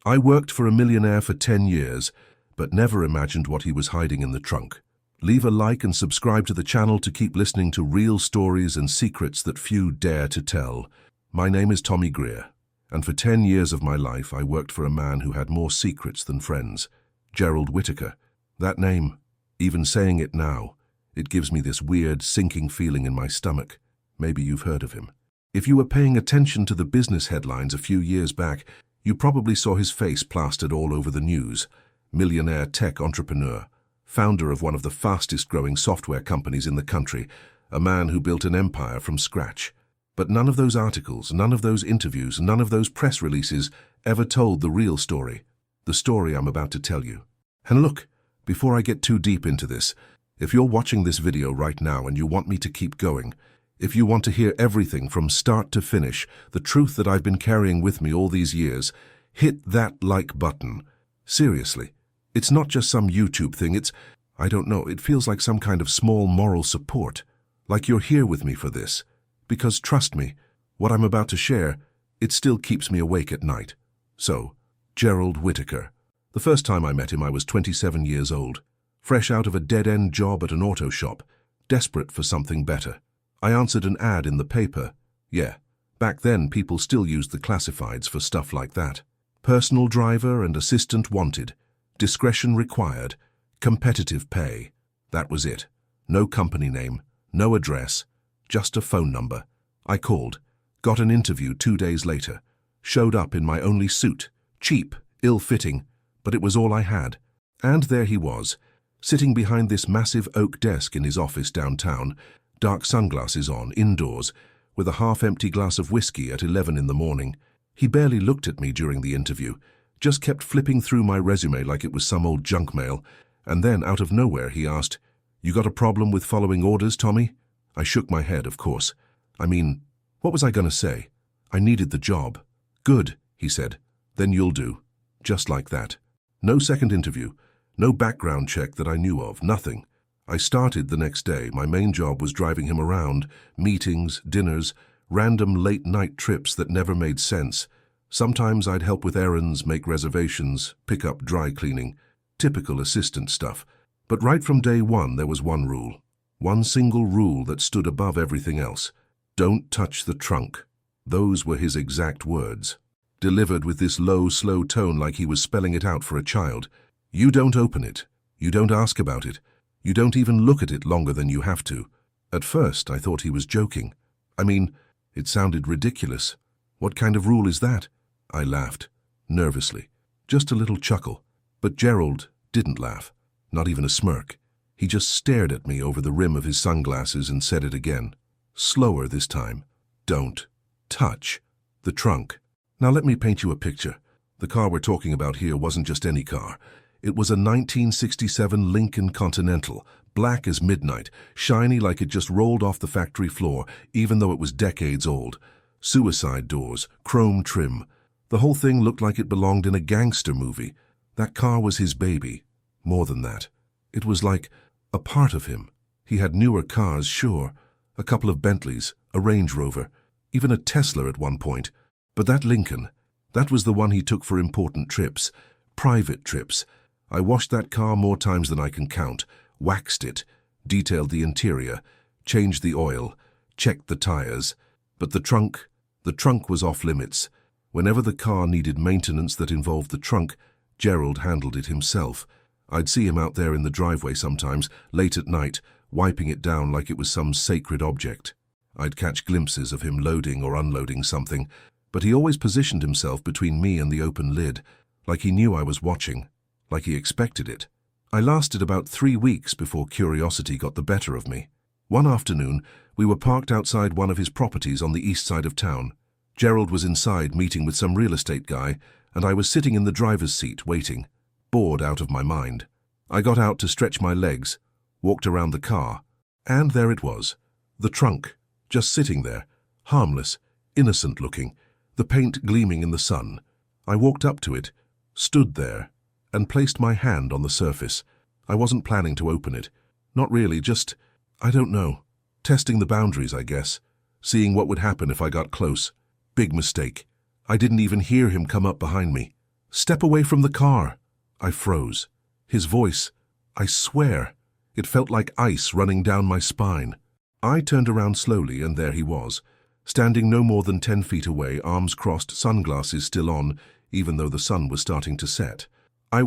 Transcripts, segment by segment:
I worked for a millionaire for 10 years, but never imagined what he was hiding in the trunk. Leave a like and subscribe to the channel to keep listening to real stories and secrets that few dare to tell. My name is Tommy Greer, and for 10 years of my life I worked for a man who had more secrets than friends. Gerald Whittaker. That name, even saying it now, it gives me this weird, sinking feeling in my stomach. Maybe you've heard of him. If you were paying attention to the business headlines a few years back, you probably saw his face plastered all over the news. Millionaire tech entrepreneur, founder of one of the fastest-growing software companies in the country, a man who built an empire from scratch. But none of those articles, none of those interviews, none of those press releases ever told the real story, the story I'm about to tell you. And look, before I get too deep into this, if you're watching this video right now and you want me to keep going, if you want to hear everything from start to finish, the truth that I've been carrying with me all these years, hit that like button. Seriously, it's not just some YouTube thing, I don't know, it feels like some kind of small moral support. Like you're here with me for this. Because trust me, what I'm about to share, it still keeps me awake at night. So, Gerald Whittaker. The first time I met him I was 27 years old, fresh out of a dead-end job at an auto shop, desperate for something better. I answered an ad in the paper. Yeah, back then people still used the classifieds for stuff like that. Personal driver and assistant wanted. Discretion required. Competitive pay. That was it. No company name, no address, just a phone number. I called, got an interview 2 days later, showed up in my only suit, cheap, ill-fitting, but it was all I had. And there he was, sitting behind this massive oak desk in his office downtown, dark sunglasses on, indoors, with a half-empty glass of whiskey at 11 in the morning. He barely looked at me during the interview, just kept flipping through my resume like it was some old junk mail, and then, out of nowhere, he asked, "You got a problem with following orders, Tommy?" I shook my head, of course. I mean, what was I going to say? I needed the job. "Good," he said. "Then you'll do." Just like that. No second interview, no background check that I knew of, nothing. I started the next day. My main job was driving him around, meetings, dinners, random late-night trips that never made sense. Sometimes I'd help with errands, make reservations, pick up dry cleaning, typical assistant stuff. But right from day one there was one rule. One single rule that stood above everything else. Don't touch the trunk. Those were his exact words, delivered with this low, slow tone like he was spelling it out for a child. You don't open it. You don't ask about it. You don't even look at it longer than you have to. At first, I thought he was joking. I mean, it sounded ridiculous. What kind of rule is that? I laughed, nervously, just a little chuckle. But Gerald didn't laugh, not even a smirk. He just stared at me over the rim of his sunglasses and said it again, slower this time. Don't touch the trunk. Now let me paint you a picture. The car we're talking about here wasn't just any car. It was a 1967 Lincoln Continental, black as midnight, shiny like it just rolled off the factory floor, even though it was decades old. Suicide doors, chrome trim. The whole thing looked like it belonged in a gangster movie. That car was his baby. More than that. It was like a part of him. He had newer cars, sure. A couple of Bentleys, a Range Rover, even a Tesla at one point. But that Lincoln, that was the one he took for important trips, private trips. I washed that car more times than I can count, waxed it, detailed the interior, changed the oil, checked the tires. But the trunk was off limits. Whenever the car needed maintenance that involved the trunk, Gerald handled it himself. I'd see him out there in the driveway sometimes, late at night, wiping it down like it was some sacred object. I'd catch glimpses of him loading or unloading something, but he always positioned himself between me and the open lid, like he knew I was watching, like he expected it. I lasted about 3 weeks before curiosity got the better of me. One afternoon, we were parked outside one of his properties on the east side of town. Gerald was inside meeting with some real estate guy, and I was sitting in the driver's seat waiting, bored out of my mind. I got out to stretch my legs, walked around the car, and there it was, the trunk, just sitting there, harmless, innocent-looking, the paint gleaming in the sun. I walked up to it, stood there, and placed my hand on the surface. I wasn't planning to open it. Not really, just, I don't know, testing the boundaries, I guess, seeing what would happen if I got close. Big mistake. I didn't even hear him come up behind me. "Step away from the car." I froze. His voice, I swear, it felt like ice running down my spine. I turned around slowly, and there he was, standing no more than 10 feet away, arms crossed, sunglasses still on, even though the sun was starting to set. I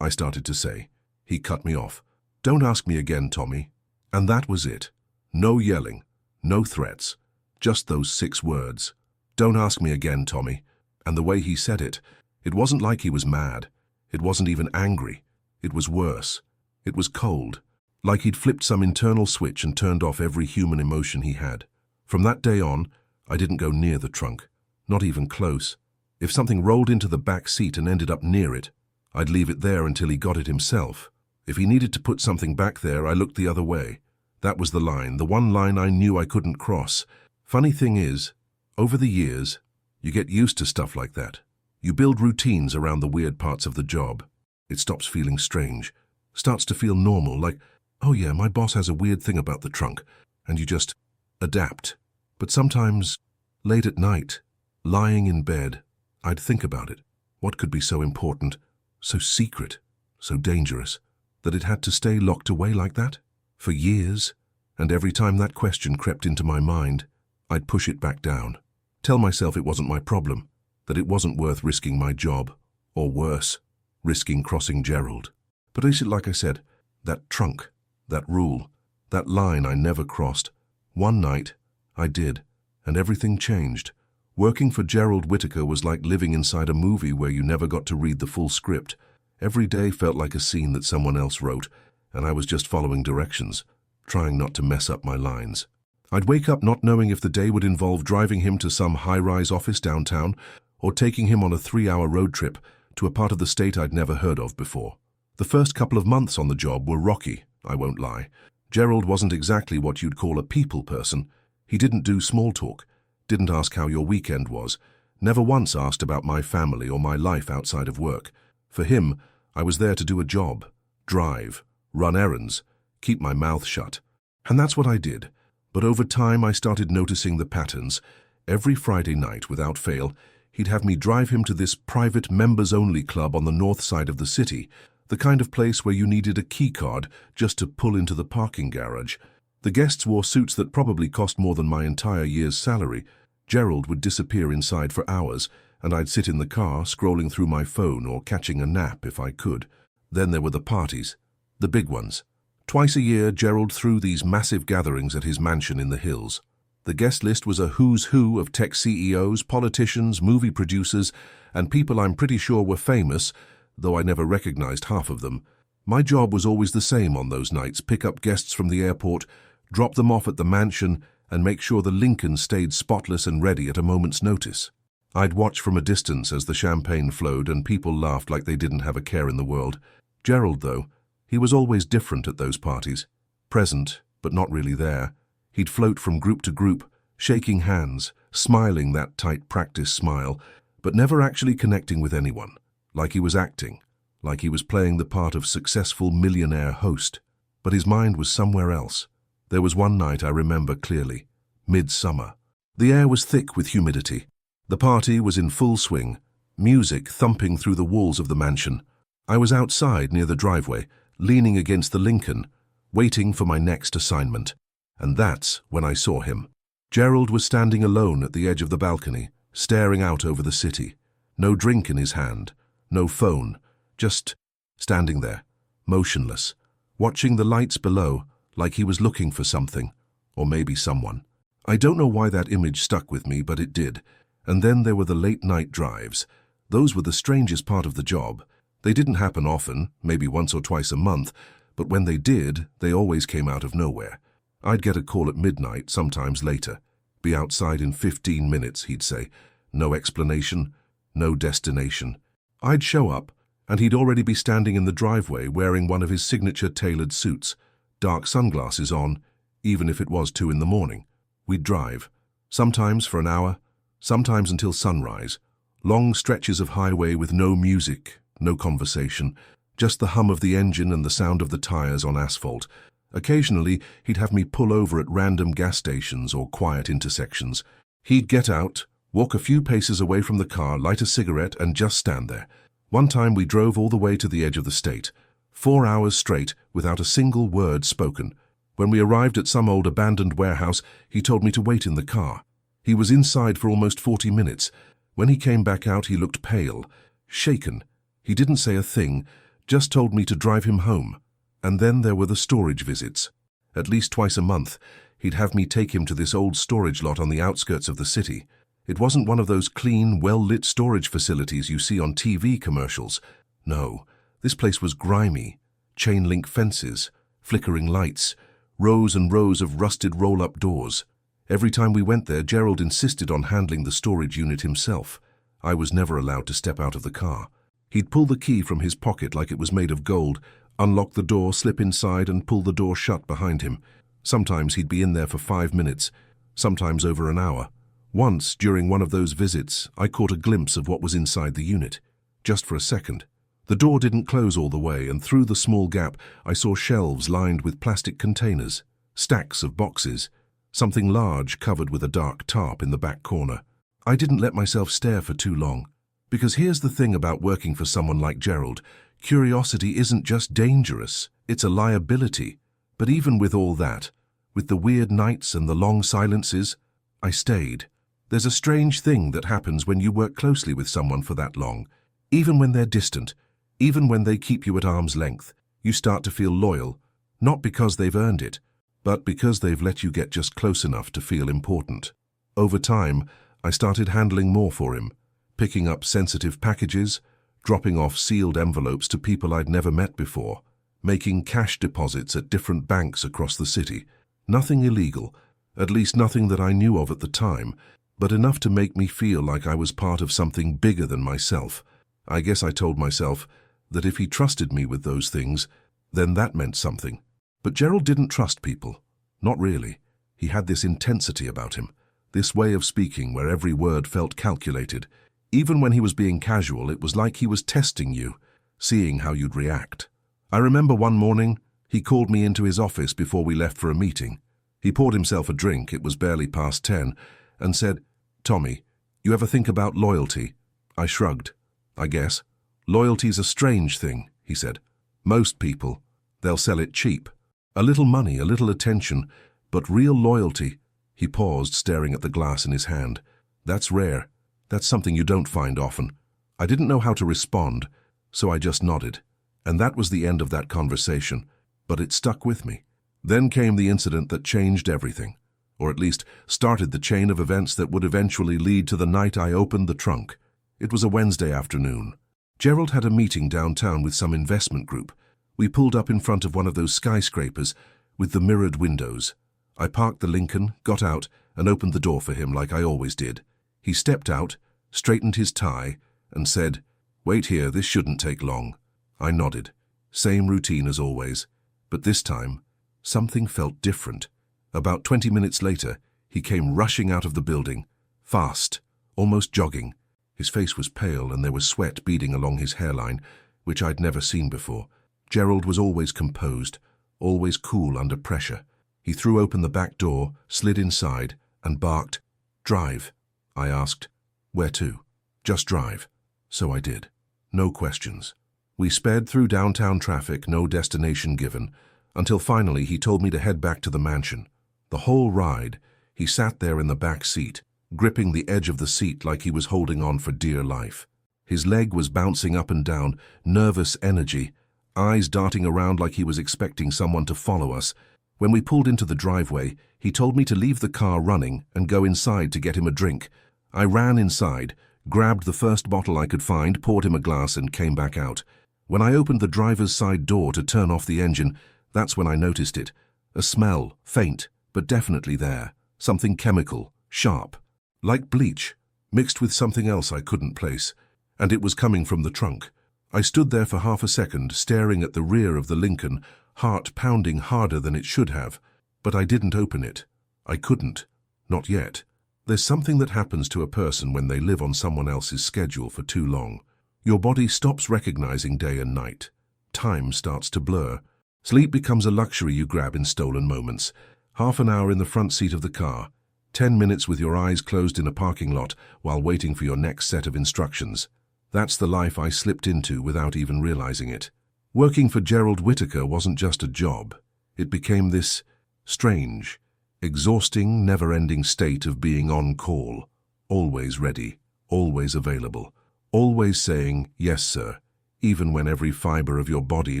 started to say. He cut me off. "Don't ask me again, Tommy." And that was it. No yelling, no threats, just those 6 words. "Don't ask me again, Tommy." And the way he said it, it wasn't like he was mad. It wasn't even angry. It was worse. It was cold, like he'd flipped some internal switch and turned off every human emotion he had. From that day on, I didn't go near the trunk, not even close. If something rolled into the back seat and ended up near it, I'd leave it there until he got it himself. If he needed to put something back there, I looked the other way. That was the line, the one line I knew I couldn't cross. Funny thing is, over the years, you get used to stuff like that. You build routines around the weird parts of the job. It stops feeling strange, starts to feel normal, like, oh yeah, my boss has a weird thing about the trunk, and you just adapt. But sometimes, late at night, lying in bed, I'd think about it. What could be so important, so secret, so dangerous, that it had to stay locked away like that? For years, and every time that question crept into my mind, I'd push it back down. Tell myself it wasn't my problem, that it wasn't worth risking my job, or worse, risking crossing Gerald. But is it like I said, that trunk, that rule, that line I never crossed? One night, I did, and everything changed. Working for Gerald Whittaker was like living inside a movie where you never got to read the full script. Every day felt like a scene that someone else wrote, and I was just following directions, trying not to mess up my lines. I'd wake up not knowing if the day would involve driving him to some high-rise office downtown or taking him on a 3-hour road trip to a part of the state I'd never heard of before. The first couple of months on the job were rocky, I won't lie. Gerald wasn't exactly what you'd call a people person. He didn't do small talk, didn't ask how your weekend was, never once asked about my family or my life outside of work. For him, I was there to do a job, drive, run errands, keep my mouth shut. And that's what I did. But over time, I started noticing the patterns. Every Friday night, without fail, he'd have me drive him to this private members-only club on the north side of the city, the kind of place where you needed a key card just to pull into the parking garage. The guests wore suits that probably cost more than my entire year's salary. Gerald would disappear inside for hours, and I'd sit in the car, scrolling through my phone or catching a nap if I could. Then there were the parties, the big ones. Twice a year, Gerald threw these massive gatherings at his mansion in the hills. The guest list was a who's who of tech CEOs, politicians, movie producers, and people I'm pretty sure were famous, though I never recognized half of them. My job was always the same on those nights: pick up guests from the airport, drop them off at the mansion, and make sure the Lincoln stayed spotless and ready at a moment's notice. I'd watch from a distance as the champagne flowed and people laughed like they didn't have a care in the world. Gerald, though, he was always different at those parties. Present, but not really there. He'd float from group to group, shaking hands, smiling that tight practice smile, but never actually connecting with anyone. Like he was acting, like he was playing the part of successful millionaire host. But his mind was somewhere else. There was one night I remember clearly, midsummer. The air was thick with humidity. The party was in full swing, music thumping through the walls of the mansion. I was outside near the driveway, leaning against the Lincoln, waiting for my next assignment. And that's when I saw him. Gerald was standing alone at the edge of the balcony, staring out over the city. No drink in his hand, no phone, just standing there, motionless, watching the lights below like he was looking for something, or maybe someone. I don't know why that image stuck with me, but it did. And then there were the late-night drives. Those were the strangest part of the job. They didn't happen often, maybe once or twice a month, but when they did, they always came out of nowhere. I'd get a call at midnight, sometimes later. Be outside in 15 minutes, he'd say. No explanation, no destination. I'd show up, and he'd already be standing in the driveway wearing one of his signature tailored suits, dark sunglasses on, even if it was 2 in the morning. We'd drive, sometimes for an hour, sometimes until sunrise. Long stretches of highway with no music, no conversation, just the hum of the engine and the sound of the tires on asphalt. Occasionally, he'd have me pull over at random gas stations or quiet intersections. He'd get out, Walk a few paces away from the car, light a cigarette, and just stand there. One time we drove all the way to the edge of the state. 4 hours straight, without a single word spoken. When we arrived at some old abandoned warehouse, he told me to wait in the car. He was inside for almost 40 minutes. When he came back out, he looked pale, shaken. He didn't say a thing, just told me to drive him home. And then there were the storage visits. At least twice a month, he'd have me take him to this old storage lot on the outskirts of the city. It wasn't one of those clean, well-lit storage facilities you see on TV commercials. No, this place was grimy. Chain-link fences, flickering lights, rows and rows of rusted roll-up doors. Every time we went there, Gerald insisted on handling the storage unit himself. I was never allowed to step out of the car. He'd pull the key from his pocket like it was made of gold, unlock the door, slip inside, and pull the door shut behind him. Sometimes he'd be in there for 5 minutes, sometimes over an hour. Once, during one of those visits, I caught a glimpse of what was inside the unit. Just for a second. The door didn't close all the way, and through the small gap, I saw shelves lined with plastic containers, stacks of boxes, something large covered with a dark tarp in the back corner. I didn't let myself stare for too long. Because here's the thing about working for someone like Gerald. Curiosity isn't just dangerous, it's a liability. But even with all that, with the weird nights and the long silences, I stayed. There's a strange thing that happens when you work closely with someone for that long. Even when they're distant, even when they keep you at arm's length, you start to feel loyal, not because they've earned it, but because they've let you get just close enough to feel important. Over time, I started handling more for him, picking up sensitive packages, dropping off sealed envelopes to people I'd never met before, making cash deposits at different banks across the city. Nothing illegal, at least nothing that I knew of at the time, but enough to make me feel like I was part of something bigger than myself. I guess I told myself that if he trusted me with those things, then that meant something. But Gerald didn't trust people. Not really. He had this intensity about him, this way of speaking where every word felt calculated. Even when he was being casual, it was like he was testing you, seeing how you'd react. I remember one morning, he called me into his office before we left for a meeting. He poured himself a drink, it was barely past 10, and said, "Tommy, you ever think about loyalty?" I shrugged. "I guess. Loyalty's a strange thing," he said. "Most people, they'll sell it cheap. A little money, a little attention, but real loyalty." He paused, staring at the glass in his hand. "That's rare. That's something you don't find often." I didn't know how to respond, so I just nodded. And that was the end of that conversation, but it stuck with me. Then came the incident that changed everything, or at least started the chain of events that would eventually lead to the night I opened the trunk. It was a Wednesday afternoon. Gerald had a meeting downtown with some investment group. We pulled up in front of one of those skyscrapers with the mirrored windows. I parked the Lincoln, got out, and opened the door for him like I always did. He stepped out, straightened his tie, and said, "Wait here, this shouldn't take long." I nodded. Same routine as always. But this time, something felt different. About 20 minutes later, he came rushing out of the building, fast, almost jogging. His face was pale and there was sweat beading along his hairline, which I'd never seen before. Gerald was always composed, always cool under pressure. He threw open the back door, slid inside, and barked, "Drive." I asked, "Where to?" "Just drive." So I did. No questions. We sped through downtown traffic, no destination given, until finally he told me to head back to the mansion. The whole ride, he sat there in the back seat, gripping the edge of the seat like he was holding on for dear life. His leg was bouncing up and down, nervous energy, eyes darting around like he was expecting someone to follow us. When we pulled into the driveway, he told me to leave the car running and go inside to get him a drink. I ran inside, grabbed the first bottle I could find, poured him a glass, and came back out. When I opened the driver's side door to turn off the engine, that's when I noticed it. A smell, faint, but definitely there. Something chemical, sharp, like bleach, mixed with something else I couldn't place. And it was coming from the trunk. I stood there for half a second, staring at the rear of the Lincoln, heart pounding harder than it should have. But I didn't open it. I couldn't. Not yet. There's something that happens to a person when they live on someone else's schedule for too long. Your body stops recognizing day and night. Time starts to blur. Sleep becomes a luxury you grab in stolen moments. Half an hour in the front seat of the car. 10 minutes with your eyes closed in a parking lot while waiting for your next set of instructions. That's the life I slipped into without even realizing it. Working for Gerald Whittaker wasn't just a job. It became this strange, exhausting, never-ending state of being on call, always ready, always available, always saying, "Yes, sir," even when every fiber of your body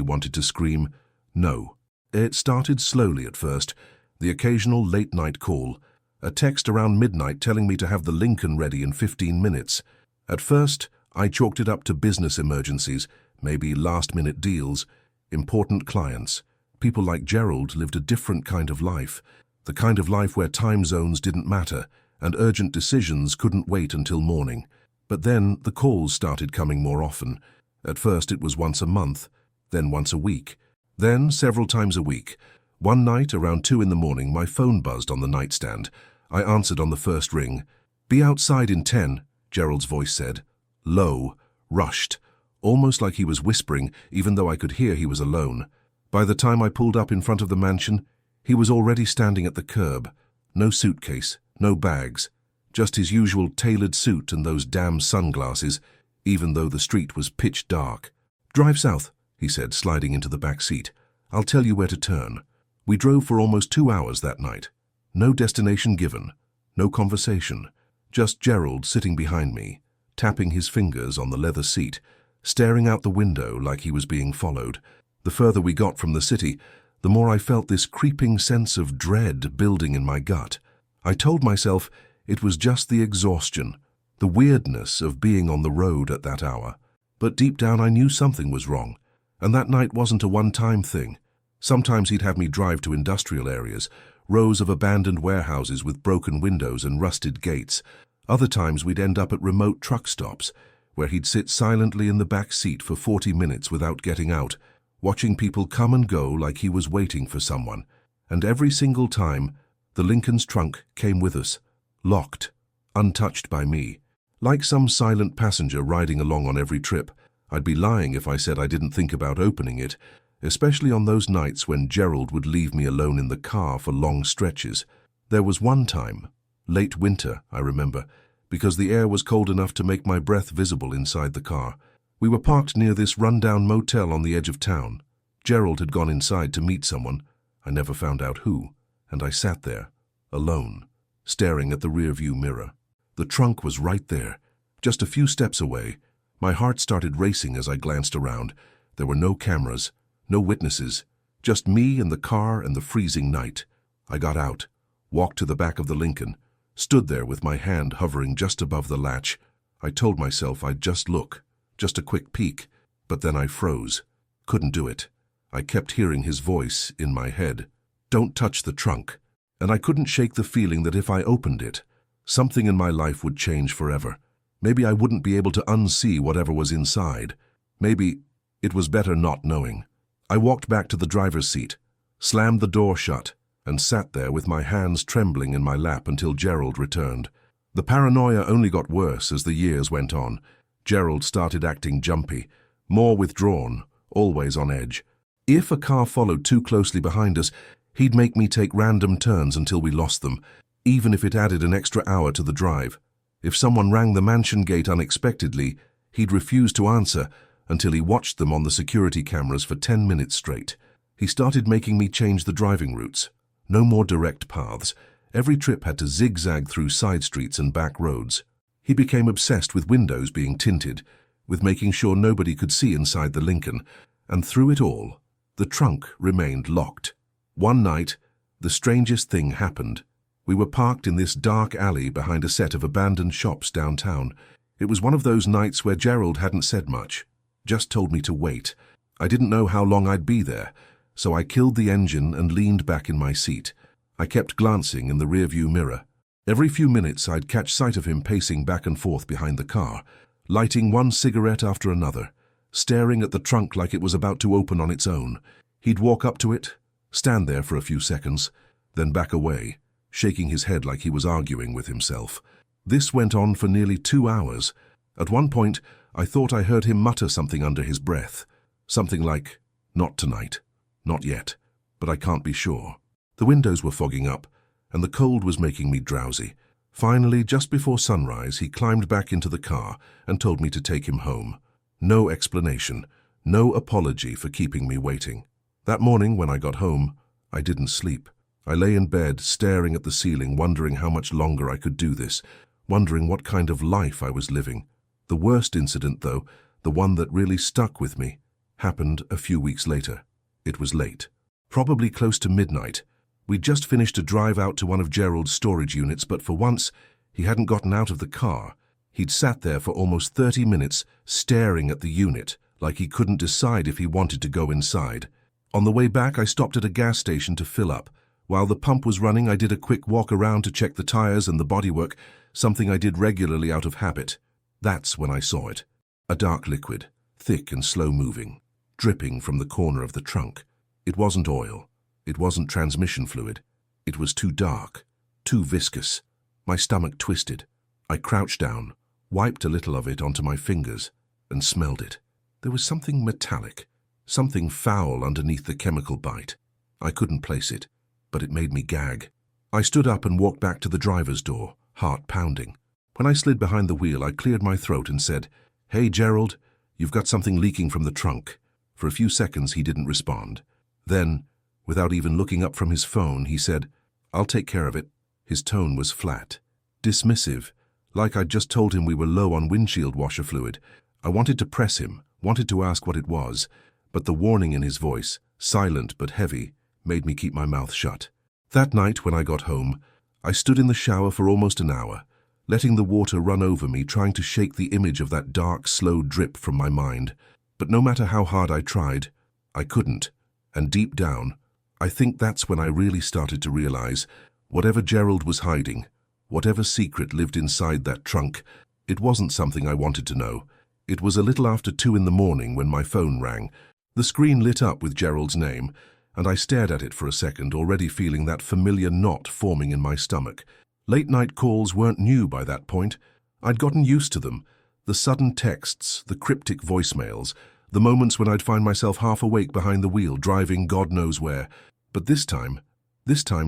wanted to scream, "No." It started slowly at first, the occasional late-night call, a text around midnight telling me to have the Lincoln ready in 15 minutes. At first, I chalked it up to business emergencies, maybe last-minute deals, important clients. People like Gerald lived a different kind of life, the kind of life where time zones didn't matter and urgent decisions couldn't wait until morning. But then the calls started coming more often. At first it was once a month, then once a week, then several times a week. One night around 2 in the morning, my phone buzzed on the nightstand. I answered on the first ring. "Be outside in 10, Gerald's voice said. Low, rushed, almost like he was whispering, even though I could hear he was alone. By the time I pulled up in front of the mansion, he was already standing at the curb. No suitcase, no bags, just his usual tailored suit and those damn sunglasses, even though the street was pitch dark. "Drive south," he said, sliding into the back seat. "I'll tell you where to turn." We drove for almost 2 hours that night. No destination given, no conversation, just Gerald sitting behind me, tapping his fingers on the leather seat, staring out the window like he was being followed. The further we got from the city, the more I felt this creeping sense of dread building in my gut. I told myself it was just the exhaustion, the weirdness of being on the road at that hour. But deep down I knew something was wrong, and that night wasn't a one-time thing. Sometimes he'd have me drive to industrial areas, rows of abandoned warehouses with broken windows and rusted gates. Other times we'd end up at remote truck stops, where he'd sit silently in the back seat for 40 minutes without getting out, watching people come and go like he was waiting for someone. And every single time, the Lincoln's trunk came with us, locked, untouched by me. Like some silent passenger riding along on every trip, I'd be lying if I said I didn't think about opening it, especially on those nights when Gerald would leave me alone in the car for long stretches. There was one time, late winter, I remember, because the air was cold enough to make my breath visible inside the car. We were parked near this run-down motel on the edge of town. Gerald had gone inside to meet someone, I never found out who, and I sat there, alone, staring at the rearview mirror. The trunk was right there, just a few steps away. My heart started racing as I glanced around. There were no cameras, no witnesses, just me and the car and the freezing night. I got out, walked to the back of the Lincoln, stood there with my hand hovering just above the latch. I told myself I'd just look, just a quick peek, but then I froze. Couldn't do it. I kept hearing his voice in my head. "Don't touch the trunk." And I couldn't shake the feeling that if I opened it, something in my life would change forever. Maybe I wouldn't be able to unsee whatever was inside. Maybe it was better not knowing. I walked back to the driver's seat, slammed the door shut, and sat there with my hands trembling in my lap until Gerald returned. The paranoia only got worse as the years went on. Gerald started acting jumpy, more withdrawn, always on edge. If a car followed too closely behind us, he'd make me take random turns until we lost them, even if it added an extra hour to the drive. If someone rang the mansion gate unexpectedly, he'd refuse to answer until he watched them on the security cameras for 10 minutes straight. He started making me change the driving routes. No more direct paths. Every trip had to zigzag through side streets and back roads. He became obsessed with windows being tinted, with making sure nobody could see inside the Lincoln, and through it all, the trunk remained locked. One night, the strangest thing happened. We were parked in this dark alley behind a set of abandoned shops downtown. It was one of those nights where Gerald hadn't said much, just told me to wait. I didn't know how long I'd be there, so I killed the engine and leaned back in my seat. I kept glancing in the rearview mirror. Every few minutes I'd catch sight of him pacing back and forth behind the car, lighting one cigarette after another, staring at the trunk like it was about to open on its own. He'd walk up to it, stand there for a few seconds, then back away, shaking his head like he was arguing with himself. This went on for nearly 2 hours. At one point, I thought I heard him mutter something under his breath. Something like, "Not tonight. Not yet. But I can't be sure." The windows were fogging up, and the cold was making me drowsy. Finally, just before sunrise, he climbed back into the car and told me to take him home. No explanation, no apology for keeping me waiting. That morning, when I got home, I didn't sleep. I lay in bed, staring at the ceiling, wondering how much longer I could do this, wondering what kind of life I was living. The worst incident, though, the one that really stuck with me, happened a few weeks later. It was late, probably close to midnight. We'd just finished a drive out to one of Gerald's storage units, but for once, he hadn't gotten out of the car. He'd sat there for almost 30 minutes, staring at the unit, like he couldn't decide if he wanted to go inside. On the way back, I stopped at a gas station to fill up. While the pump was running, I did a quick walk around to check the tires and the bodywork, something I did regularly out of habit. That's when I saw it. A dark liquid, thick and slow-moving, dripping from the corner of the trunk. It wasn't oil. It wasn't transmission fluid. It was too dark, too viscous. My stomach twisted. I crouched down, wiped a little of it onto my fingers, and smelled it. There was something metallic, something foul underneath the chemical bite. I couldn't place it, but it made me gag. I stood up and walked back to the driver's door, heart pounding. When I slid behind the wheel, I cleared my throat and said, "Hey, Gerald, you've got something leaking from the trunk." For a few seconds, he didn't respond. Then, without even looking up from his phone, he said, "I'll take care of it." His tone was flat, dismissive, like I'd just told him we were low on windshield washer fluid. I wanted to press him, wanted to ask what it was, but the warning in his voice, silent but heavy, made me keep my mouth shut. That night, when I got home, I stood in the shower for almost an hour, letting the water run over me, trying to shake the image of that dark, slow drip from my mind. But no matter how hard I tried, I couldn't. And deep down, I think that's when I really started to realize, whatever Gerald was hiding, whatever secret lived inside that trunk, it wasn't something I wanted to know. It was a little after 2 in the morning when my phone rang. The screen lit up with Gerald's name, and I stared at it for a second, already feeling that familiar knot forming in my stomach. Late-night calls weren't new by that point. I'd gotten used to them. The sudden texts, the cryptic voicemails, the moments when I'd find myself half awake behind the wheel, driving God knows where. But this time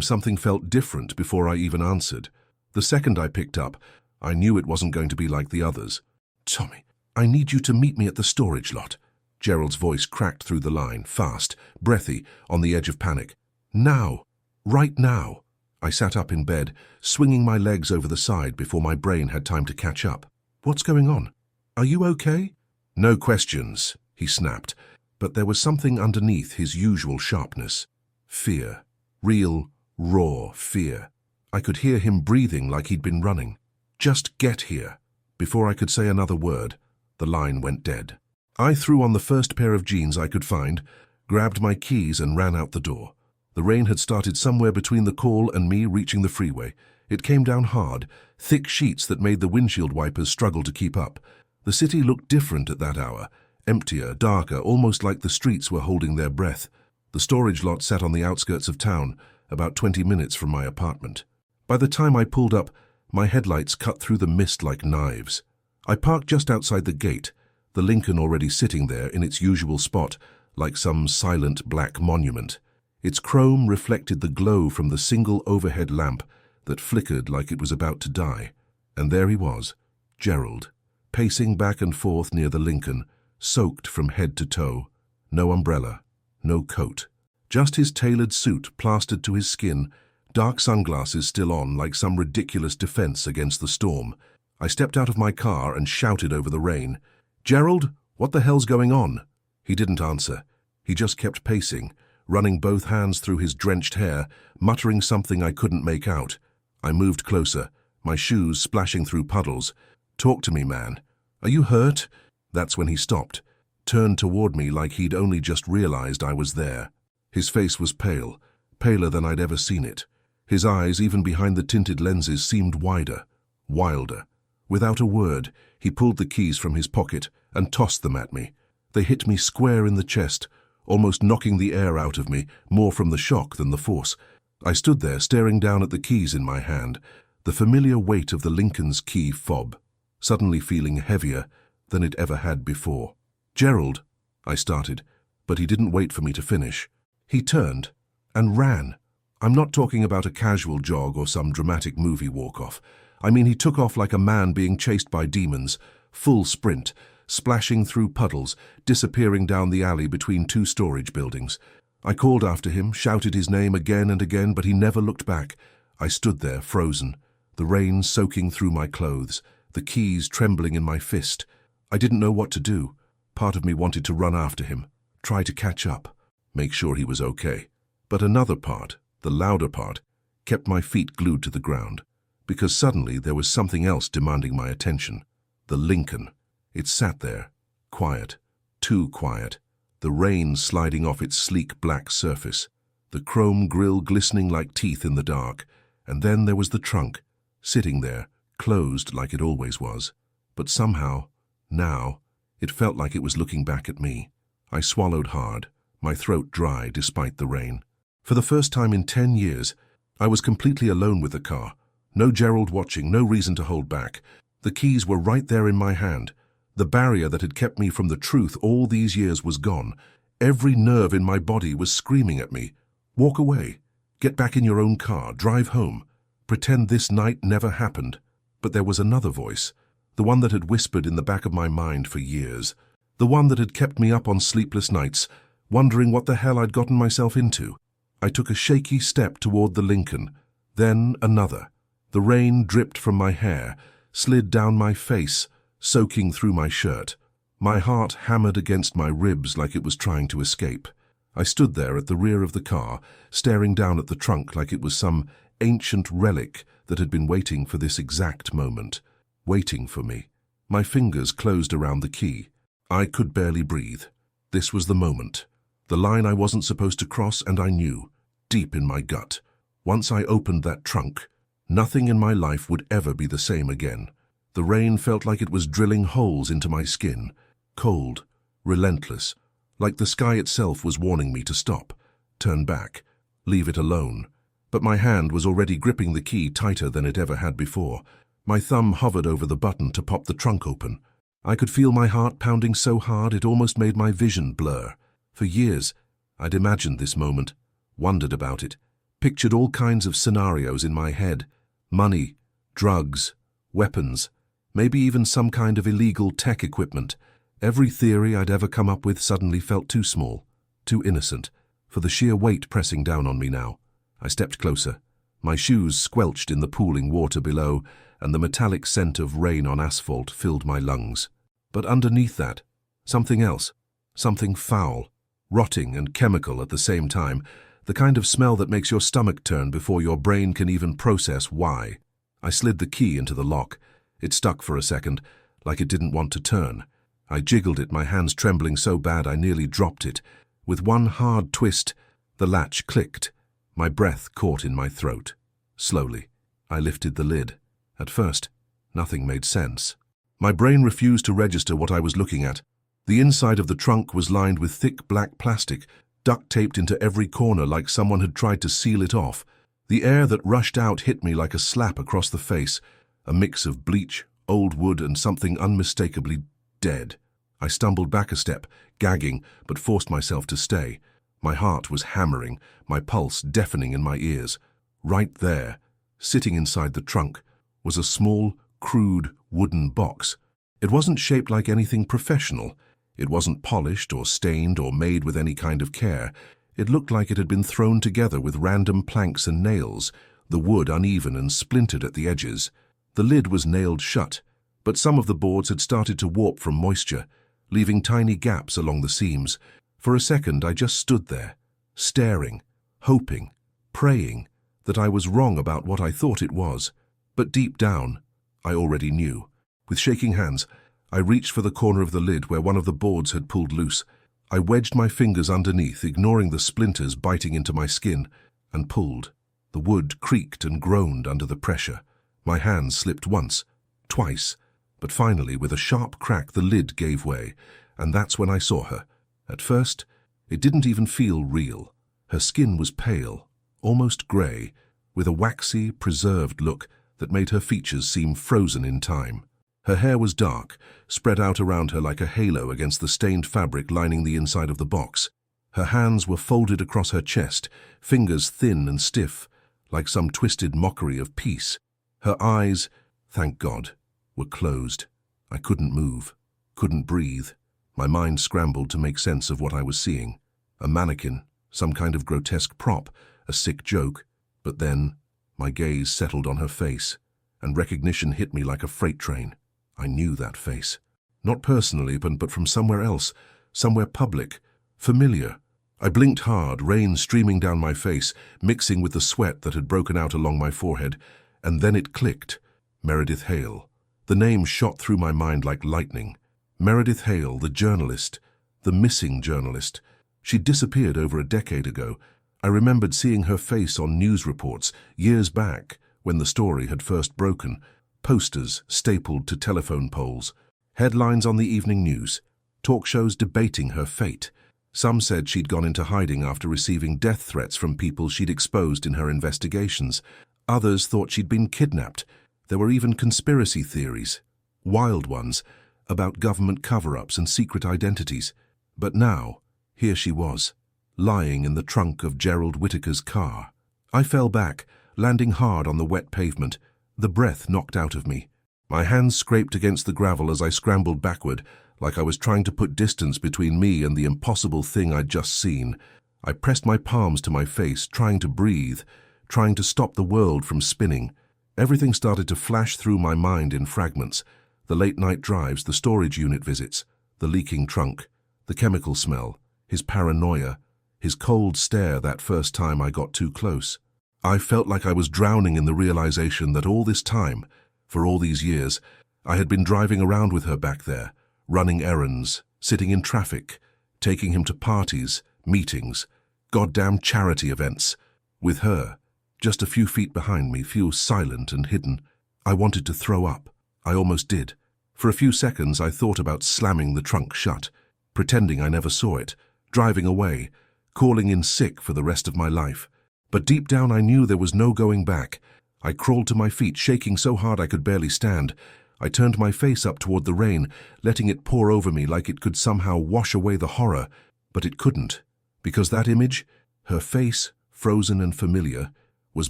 something felt different before I even answered. The second I picked up, I knew it wasn't going to be like the others. "Tommy, I need you to meet me at the storage lot." Gerald's voice cracked through the line, fast, breathy, on the edge of panic. "Now. Right now." I sat up in bed, swinging my legs over the side before my brain had time to catch up. "What's going on? Are you okay?" "No questions," he snapped, but there was something underneath his usual sharpness. Fear. Real, raw fear. I could hear him breathing like he'd been running. "Just get here." Before I could say another word, the line went dead. I threw on the first pair of jeans I could find, grabbed my keys and ran out the door. The rain had started somewhere between the call and me reaching the freeway. It came down hard, thick sheets that made the windshield wipers struggle to keep up. The city looked different at that hour, emptier, darker, almost like the streets were holding their breath. The storage lot sat on the outskirts of town, about 20 minutes from my apartment. By the time I pulled up, my headlights cut through the mist like knives. I parked just outside the gate, the Lincoln already sitting there in its usual spot, like some silent black monument. Its chrome reflected the glow from the single overhead lamp that flickered like it was about to die. And there he was, Gerald, pacing back and forth near the Lincoln, soaked from head to toe. No umbrella, no coat. Just his tailored suit plastered to his skin, dark sunglasses still on like some ridiculous defense against the storm. I stepped out of my car and shouted over the rain, "Gerald, what the hell's going on?" He didn't answer. He just kept pacing, running both hands through his drenched hair, muttering something I couldn't make out. I moved closer, my shoes splashing through puddles. "Talk to me, man. Are you hurt?" That's when he stopped, turned toward me like he'd only just realized I was there. His face was pale, paler than I'd ever seen it. His eyes, even behind the tinted lenses, seemed wider, wilder. Without a word, he pulled the keys from his pocket and tossed them at me. They hit me square in the chest, almost knocking the air out of me, more from the shock than the force. I stood there staring down at the keys in my hand, the familiar weight of the Lincoln's key fob, suddenly feeling heavier than it ever had before. "Gerald," I started, but he didn't wait for me to finish. He turned and ran. I'm not talking about a casual jog or some dramatic movie walk-off. I mean, he took off like a man being chased by demons, full sprint, splashing through puddles, disappearing down the alley between two storage buildings. I called after him, shouted his name again and again, but he never looked back. I stood there, frozen, the rain soaking through my clothes, the keys trembling in my fist. I didn't know what to do. Part of me wanted to run after him, try to catch up, make sure he was okay. But another part, the louder part, kept my feet glued to the ground, because suddenly there was something else demanding my attention. The Lincoln. It sat there, quiet, too quiet, the rain sliding off its sleek black surface, the chrome grille glistening like teeth in the dark, and then there was the trunk, sitting there, closed like it always was. But somehow, now, it felt like it was looking back at me. I swallowed hard, my throat dry despite the rain. For the first time in 10 years, I was completely alone with the car. No Gerald watching, no reason to hold back. The keys were right there in my hand. The barrier that had kept me from the truth all these years was gone. Every nerve in my body was screaming at me. Walk away. Get back in your own car. Drive home. Pretend this night never happened. But there was another voice, the one that had whispered in the back of my mind for years, the one that had kept me up on sleepless nights, wondering what the hell I'd gotten myself into. I took a shaky step toward the Lincoln, then another. The rain dripped from my hair, slid down my face, soaking through my shirt. My heart hammered against my ribs like it was trying to escape. I stood there at the rear of the car, staring down at the trunk like it was some ancient relic that had been waiting for this exact moment, waiting for me. My fingers closed around the key. I could barely breathe. This was the moment. The line I wasn't supposed to cross, and I knew, deep in my gut. Once I opened that trunk, nothing in my life would ever be the same again. The rain felt like it was drilling holes into my skin, cold, relentless, like the sky itself was warning me to stop, turn back, leave it alone. But my hand was already gripping the key tighter than it ever had before. My thumb hovered over the button to pop the trunk open. I could feel my heart pounding so hard it almost made my vision blur. For years, I'd imagined this moment, wondered about it, pictured all kinds of scenarios in my head. Money, drugs, weapons, maybe even some kind of illegal tech equipment. Every theory I'd ever come up with suddenly felt too small, too innocent, for the sheer weight pressing down on me now. I stepped closer. My shoes squelched in the pooling water below, and the metallic scent of rain on asphalt filled my lungs. But underneath that, something else, something foul, rotting and chemical at the same time, the kind of smell that makes your stomach turn before your brain can even process why. I slid the key into the lock. It stuck for a second, like it didn't want to turn. I jiggled it, my hands trembling so bad I nearly dropped it. With one hard twist, the latch clicked. My breath caught in my throat. Slowly, I lifted the lid. At first, nothing made sense. My brain refused to register what I was looking at. The inside of the trunk was lined with thick black plastic, duct-taped into every corner like someone had tried to seal it off. The air that rushed out hit me like a slap across the face, a mix of bleach, old wood, and something unmistakably dead. I stumbled back a step, gagging, but forced myself to stay. My heart was hammering, my pulse deafening in my ears. Right there, sitting inside the trunk, was a small, crude, wooden box. It wasn't shaped like anything professional. It wasn't polished or stained or made with any kind of care. It looked like it had been thrown together with random planks and nails, the wood uneven and splintered at the edges. The lid was nailed shut, but some of the boards had started to warp from moisture, leaving tiny gaps along the seams. For a second, I just stood there, staring, hoping, praying that I was wrong about what I thought it was. But deep down, I already knew. With shaking hands, I reached for the corner of the lid where one of the boards had pulled loose. I wedged my fingers underneath, ignoring the splinters biting into my skin, and pulled. The wood creaked and groaned under the pressure. My hands slipped once, twice, but finally, with a sharp crack, the lid gave way, and that's when I saw her. At first, it didn't even feel real. Her skin was pale, almost grey, with a waxy, preserved look that made her features seem frozen in time. Her hair was dark, spread out around her like a halo against the stained fabric lining the inside of the box. Her hands were folded across her chest, fingers thin and stiff, like some twisted mockery of peace. Her eyes, thank God, were closed. I couldn't move, couldn't breathe. My mind scrambled to make sense of what I was seeing. A mannequin, some kind of grotesque prop, a sick joke. But then, my gaze settled on her face, and recognition hit me like a freight train. I knew that face. Not personally, but from somewhere else, somewhere public, familiar. I blinked hard, rain streaming down my face, mixing with the sweat that had broken out along my forehead, and then it clicked. Meredith Hale. The name shot through my mind like lightning. Meredith Hale, the journalist, the missing journalist. She disappeared over a decade ago. I remembered seeing her face on news reports years back when the story had first broken. Posters stapled to telephone poles. Headlines on the evening news. Talk shows debating her fate. Some said she'd gone into hiding after receiving death threats from people she'd exposed in her investigations. Others thought she'd been kidnapped. There were even conspiracy theories, wild ones, about government cover-ups and secret identities. But now, here she was, lying in the trunk of Gerald Whittaker's car. I fell back, landing hard on the wet pavement, the breath knocked out of me. My hands scraped against the gravel as I scrambled backward, like I was trying to put distance between me and the impossible thing I'd just seen. I pressed my palms to my face, trying to breathe, trying to stop the world from spinning. Everything started to flash through my mind in fragments. The late-night drives, the storage unit visits, the leaking trunk, the chemical smell, his paranoia, his cold stare that first time I got too close. I felt like I was drowning in the realization that all this time, for all these years, I had been driving around with her back there, running errands, sitting in traffic, taking him to parties, meetings, goddamn charity events. With her, just a few feet behind me, few silent and hidden. I wanted to throw up. I almost did. For a few seconds I thought about slamming the trunk shut, pretending I never saw it, driving away, calling in sick for the rest of my life. But deep down I knew there was no going back. I crawled to my feet, shaking so hard I could barely stand. I turned my face up toward the rain, letting it pour over me like it could somehow wash away the horror. But it couldn't, because that image, her face, frozen and familiar, was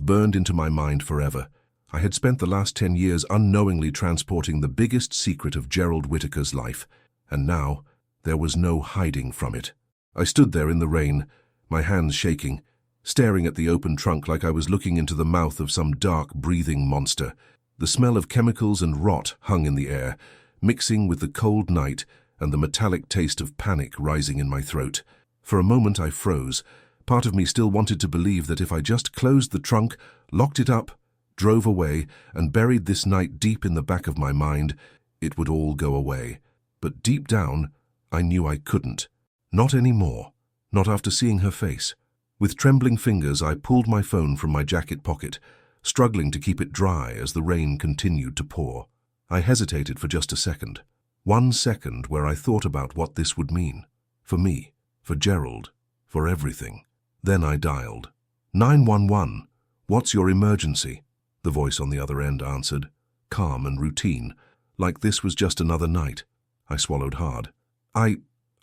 burned into my mind forever. I had spent the last 10 years unknowingly transporting the biggest secret of Gerald Whittaker's life, and now there was no hiding from it. I stood there in the rain, my hands shaking, staring at the open trunk like I was looking into the mouth of some dark, breathing monster. The smell of chemicals and rot hung in the air, mixing with the cold night and the metallic taste of panic rising in my throat. For a moment I froze. Part of me still wanted to believe that if I just closed the trunk, locked it up, drove away, and buried this night deep in the back of my mind, it would all go away. But deep down, I knew I couldn't. Not anymore. Not after seeing her face. With trembling fingers, I pulled my phone from my jacket pocket, struggling to keep it dry as the rain continued to pour. I hesitated for just a second. 1 second where I thought about what this would mean. For me, for Gerald, for everything. Then I dialed. 911. What's your emergency? The voice on the other end answered, calm and routine, like this was just another night. I swallowed hard. I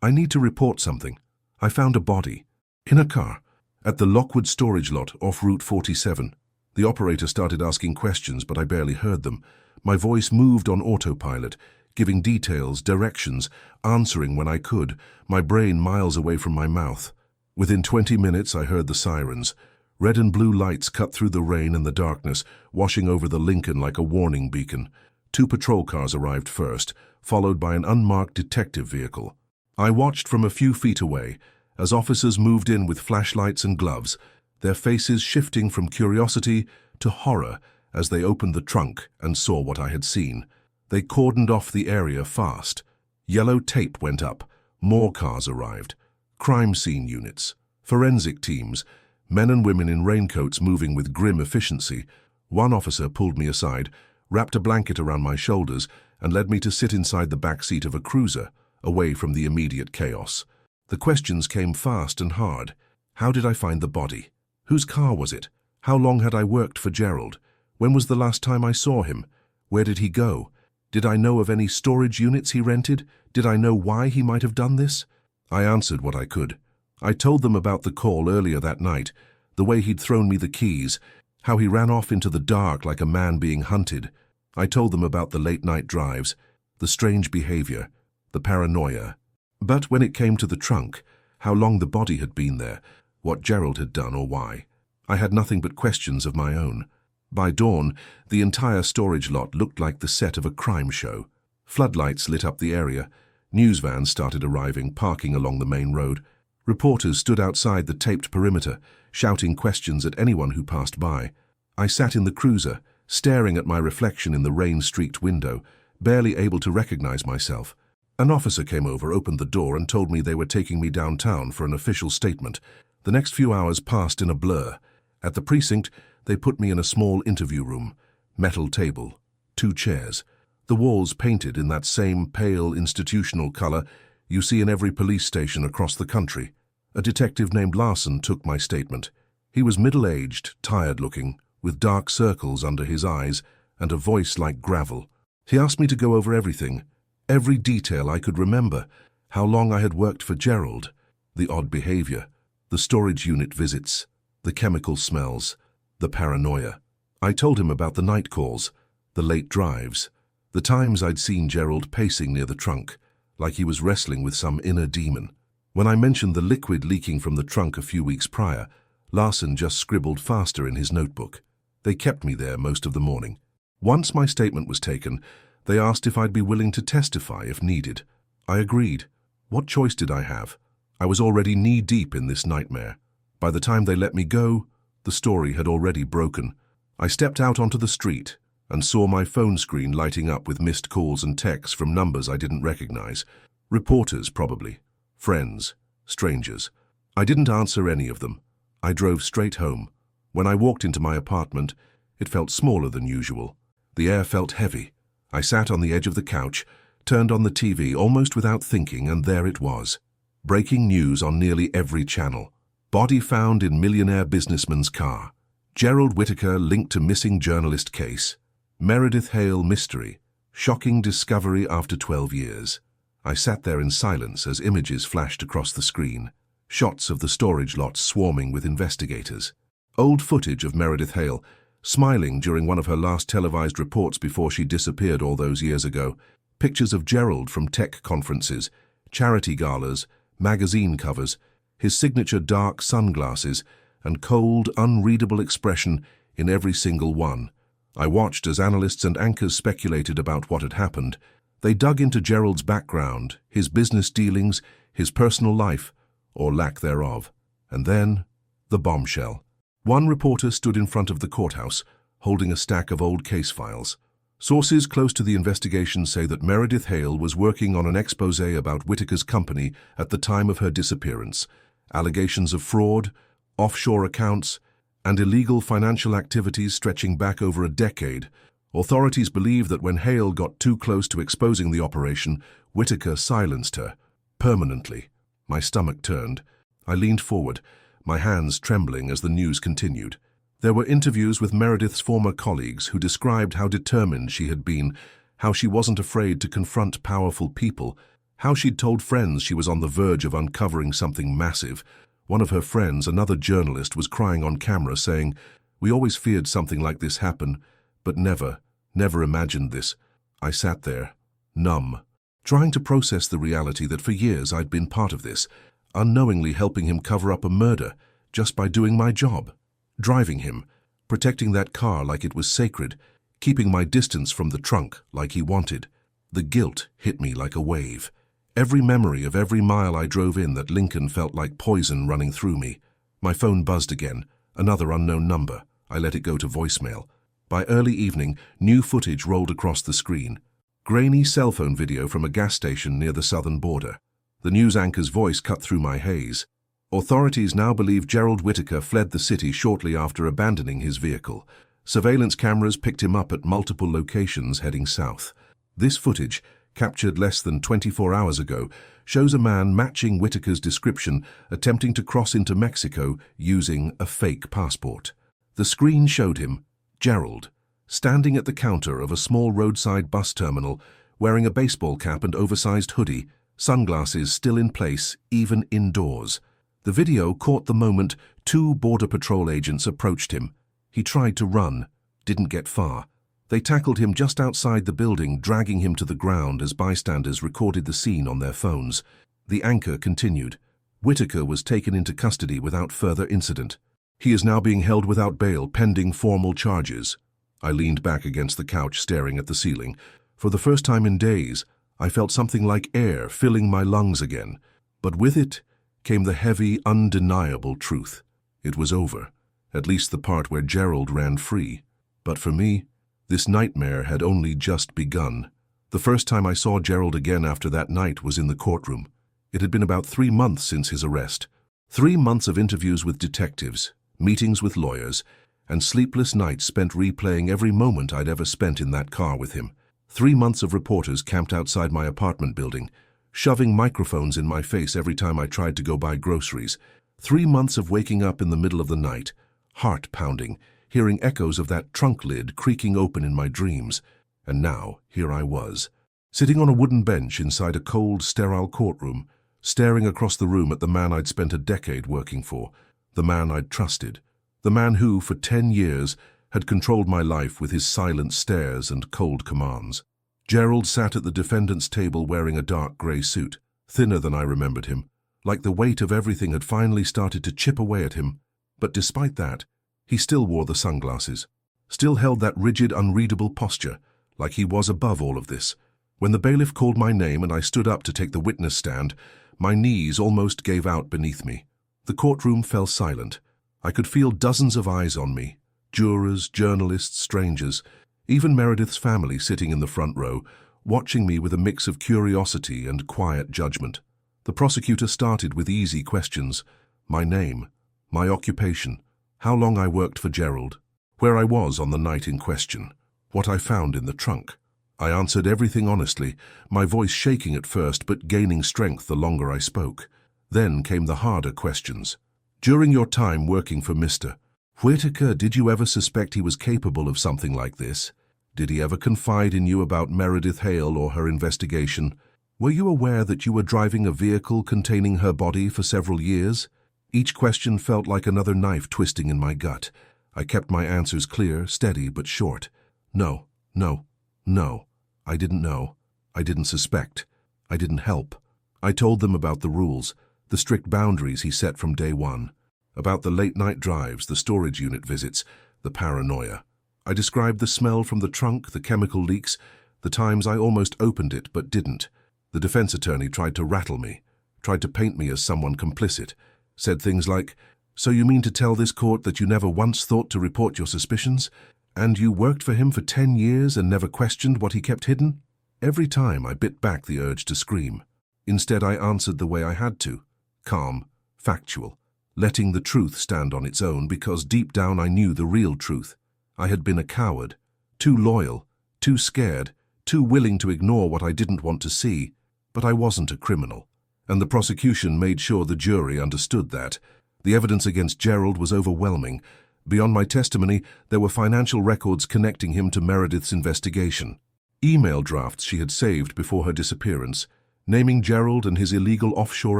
need to report something. I found a body. In a car. At the Lockwood storage lot off Route 47. The operator started asking questions, but I barely heard them. My voice moved on autopilot, giving details, directions, answering when I could, my brain miles away from my mouth. Within 20 minutes I heard the sirens. Red and blue lights cut through the rain and the darkness, washing over the Lincoln like a warning beacon. 2 patrol cars arrived first, followed by an unmarked detective vehicle. I watched from a few feet away as officers moved in with flashlights and gloves, their faces shifting from curiosity to horror as they opened the trunk and saw what I had seen. They cordoned off the area fast. Yellow tape went up. More cars arrived. Crime scene units, forensic teams, men and women in raincoats moving with grim efficiency. One officer pulled me aside, wrapped a blanket around my shoulders, and led me to sit inside the back seat of a cruiser, away from the immediate chaos. The questions came fast and hard. How did I find the body? Whose car was it? How long had I worked for Gerald? When was the last time I saw him? Where did he go? Did I know of any storage units he rented? Did I know why he might have done this? I answered what I could. I told them about the call earlier that night, the way he'd thrown me the keys, how he ran off into the dark like a man being hunted. I told them about the late-night drives, the strange behavior, the paranoia. But when it came to the trunk, how long the body had been there, what Gerald had done or why, I had nothing but questions of my own. By dawn, the entire storage lot looked like the set of a crime show. Floodlights lit up the area. News vans started arriving, parking along the main road. Reporters stood outside the taped perimeter, shouting questions at anyone who passed by. I sat in the cruiser, staring at my reflection in the rain-streaked window, barely able to recognize myself. An officer came over, opened the door, and told me they were taking me downtown for an official statement. The next few hours passed in a blur. At the precinct, they put me in a small interview room. Metal table, 2 chairs. The walls painted in that same pale institutional color you see in every police station across the country. A detective named Larson took my statement. He was middle-aged, tired-looking, with dark circles under his eyes and a voice like gravel. He asked me to go over everything, every detail I could remember, how long I had worked for Gerald, the odd behavior, the storage unit visits, the chemical smells, the paranoia. I told him about the night calls, the late drives, the times I'd seen Gerald pacing near the trunk, like he was wrestling with some inner demon. When I mentioned the liquid leaking from the trunk a few weeks prior, Larson just scribbled faster in his notebook. They kept me there most of the morning. Once my statement was taken, they asked if I'd be willing to testify if needed. I agreed. What choice did I have? I was already knee-deep in this nightmare. By the time they let me go, the story had already broken. I stepped out onto the street and saw my phone screen lighting up with missed calls and texts from numbers I didn't recognize. Reporters, probably. Friends. Strangers. I didn't answer any of them. I drove straight home. When I walked into my apartment, it felt smaller than usual. The air felt heavy. I sat on the edge of the couch, turned on the TV almost without thinking, and there it was. Breaking news on nearly every channel. Body found in millionaire businessman's car. Gerald Whittaker linked to missing journalist case. Meredith Hale mystery. Shocking discovery after 12 years. I sat there in silence as images flashed across the screen. Shots of the storage lot swarming with investigators. Old footage of Meredith Hale, smiling during one of her last televised reports before she disappeared all those years ago. Pictures of Gerald from tech conferences, charity galas, magazine covers, his signature dark sunglasses, and cold, unreadable expression in every single one. I watched as analysts and anchors speculated about what had happened. They dug into Gerald's background, his business dealings, his personal life, or lack thereof. And then, the bombshell. One reporter stood in front of the courthouse, holding a stack of old case files. Sources close to the investigation say that Meredith Hale was working on an expose about Whittaker's company at the time of her disappearance. Allegations of fraud, offshore accounts, and illegal financial activities stretching back over a decade. Authorities believe that when Hale got too close to exposing the operation, Whittaker silenced her, permanently. My stomach turned. I leaned forward, my hands trembling as the news continued. There were interviews with Meredith's former colleagues who described how determined she had been, how she wasn't afraid to confront powerful people, how she'd told friends she was on the verge of uncovering something massive. One of her friends, another journalist, was crying on camera saying, "We always feared something like this happen, but never imagined this." I sat there, numb, trying to process the reality that for years I'd been part of this, unknowingly helping him cover up a murder just by doing my job. Driving him, protecting that car like it was sacred, keeping my distance from the trunk like he wanted. The guilt hit me like a wave. Every memory of every mile I drove in that Lincoln felt like poison running through me. My phone buzzed again, another unknown number. I let it go to voicemail. By early evening, new footage rolled across the screen. Grainy cell phone video from a gas station near the southern border. The news anchor's voice cut through my haze. Authorities now believe Gerald Whittaker fled the city shortly after abandoning his vehicle. Surveillance cameras picked him up at multiple locations heading south. This footage, captured less than 24 hours ago, shows a man matching Whittaker's description attempting to cross into Mexico using a fake passport. The screen showed him, Gerald, standing at the counter of a small roadside bus terminal, wearing a baseball cap and oversized hoodie, sunglasses still in place, even indoors. The video caught the moment two Border Patrol agents approached him. He tried to run, didn't get far. They tackled him just outside the building, dragging him to the ground as bystanders recorded the scene on their phones. The anchor continued. Whitaker was taken into custody without further incident. He is now being held without bail pending formal charges. I leaned back against the couch, staring at the ceiling. For the first time in days, I felt something like air filling my lungs again. But with it came the heavy, undeniable truth. It was over, at least the part where Gerald ran free. But for me, this nightmare had only just begun. The first time I saw Gerald again after that night was in the courtroom. It had been about 3 months since his arrest. 3 months of interviews with detectives, meetings with lawyers, and sleepless nights spent replaying every moment I'd ever spent in that car with him. 3 months of reporters camped outside my apartment building, shoving microphones in my face every time I tried to go buy groceries. 3 months of waking up in the middle of the night, heart pounding, hearing echoes of that trunk lid creaking open in my dreams. And now, here I was, sitting on a wooden bench inside a cold, sterile courtroom, staring across the room at the man I'd spent a decade working for, the man I'd trusted, the man who, for 10 years, had controlled my life with his silent stares and cold commands. Gerald sat at the defendant's table wearing a dark grey suit, thinner than I remembered him, like the weight of everything had finally started to chip away at him. But despite that, he still wore the sunglasses, still held that rigid, unreadable posture, like he was above all of this. When the bailiff called my name and I stood up to take the witness stand, my knees almost gave out beneath me. The courtroom fell silent. I could feel dozens of eyes on me, jurors, journalists, strangers, even Meredith's family sitting in the front row, watching me with a mix of curiosity and quiet judgment. The prosecutor started with easy questions: my name, my occupation, how long I worked for Gerald, where I was on the night in question, what I found in the trunk. I answered everything honestly, my voice shaking at first but gaining strength the longer I spoke. Then came the harder questions. During your time working for Mr. Whitaker, did you ever suspect he was capable of something like this? Did he ever confide in you about Meredith Hale or her investigation? Were you aware that you were driving a vehicle containing her body for several years? Each question felt like another knife twisting in my gut. I kept my answers clear, steady, but short. No, no, no. I didn't know. I didn't suspect. I didn't help. I told them about the rules, the strict boundaries he set from day one, about the late-night drives, the storage unit visits, the paranoia. I described the smell from the trunk, the chemical leaks, the times I almost opened it but didn't. The defense attorney tried to rattle me, tried to paint me as someone complicit, said things like, "So you mean to tell this court that you never once thought to report your suspicions? And you worked for him for 10 years and never questioned what he kept hidden?" Every time I bit back the urge to scream. Instead, I answered the way I had to, calm, factual, letting the truth stand on its own because deep down I knew the real truth. I had been a coward, too loyal, too scared, too willing to ignore what I didn't want to see. But I wasn't a criminal, and the prosecution made sure the jury understood that. The evidence against Gerald was overwhelming. Beyond my testimony, there were financial records connecting him to Meredith's investigation. Email drafts she had saved before her disappearance, naming Gerald and his illegal offshore